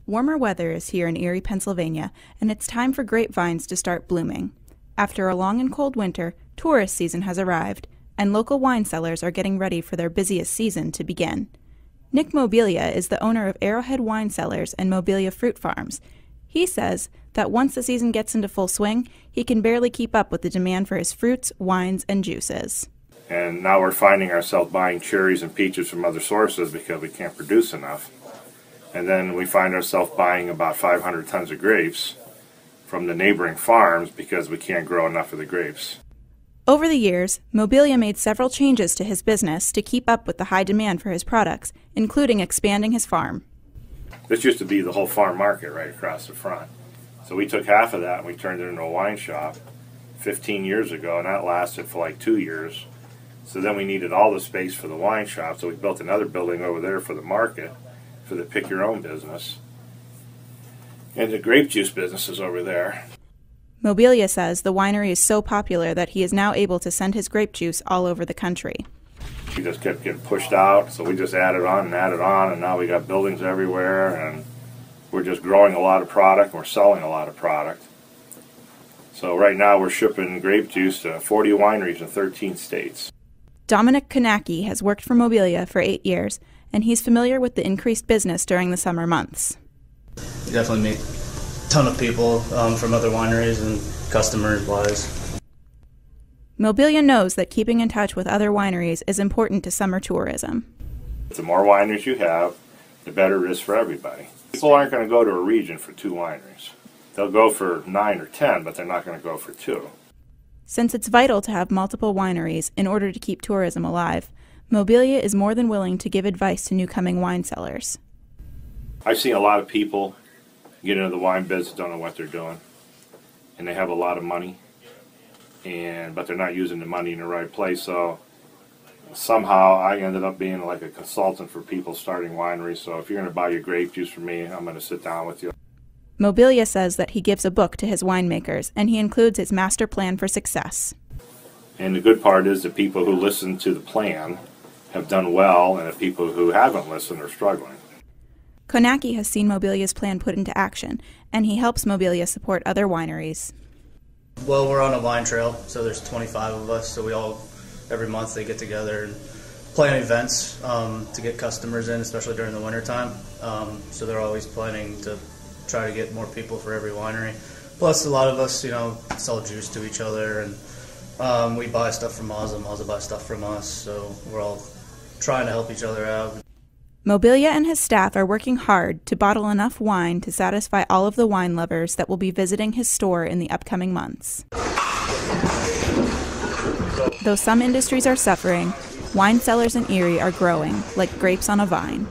Warmer weather is here in Erie, Pennsylvania, and it's time for grapevines to start blooming. After a long and cold winter, tourist season has arrived, and local wine cellars are getting ready for their busiest season to begin. Nick Mobilia is the owner of Arrowhead Wine Cellars and Mobilia Fruit Farms. He says that once the season gets into full swing, he can barely keep up with the demand for his fruits, wines, and juices. And now we're finding ourselves buying cherries and peaches from other sources because we can't produce enough. And then we find ourselves buying about 500 tons of grapes from the neighboring farms because we can't grow enough of the grapes. Over the years, Mobilia made several changes to his business to keep up with the high demand for his products, including expanding his farm. This used to be the whole farm market right across the front. So we took half of that and we turned it into a wine shop 15 years ago, and that lasted for like 2 years. So then we needed all the space for the wine shop, so we built another building over there for the market, for the pick-your-own business. And the grape juice business is over there. Mobilia says the winery is so popular that he is now able to send his grape juice all over the country. We just kept getting pushed out, so we just added on, and now we got buildings everywhere, and we're just growing a lot of product, and we're selling a lot of product. So right now we're shipping grape juice to 40 wineries in 13 states. Dominic Konacki has worked for Mobilia for 8 years, and he's familiar with the increased business during the summer months. You definitely meet a ton of people from other wineries and customers-wise. Mobilia knows that keeping in touch with other wineries is important to summer tourism. The more wineries you have, the better it is for everybody. People aren't going to go to a region for 2 wineries. They'll go for 9 or 10, but they're not going to go for 2. Since it's vital to have multiple wineries in order to keep tourism alive, Mobilia is more than willing to give advice to newcoming wine cellars. I've seen a lot of people get into the wine business, don't know what they're doing, and they have a lot of money, but they're not using the money in the right place. So somehow I ended up being like a consultant for people starting wineries. So if you're going to buy your grape juice from me, I'm going to sit down with you. Mobilia says that he gives a book to his winemakers, and he includes his master plan for success. And the good part is the people who listen to the plan have done well, and the people who haven't listened are struggling. Konacki has seen Mobilia's plan put into action, and he helps Mobilia support other wineries. Well, we're on a wine trail, so there's 25 of us, so we all, every month they get together and plan events to get customers in, especially during the wintertime. So they're always planning to try to get more people for every winery. Plus, a lot of us, sell juice to each other, and we buy stuff from Mazza buys stuff from us, so we're all trying to help each other out. Mobilia and his staff are working hard to bottle enough wine to satisfy all of the wine lovers that will be visiting his store in the upcoming months. Though some industries are suffering, wine cellars in Erie are growing like grapes on a vine.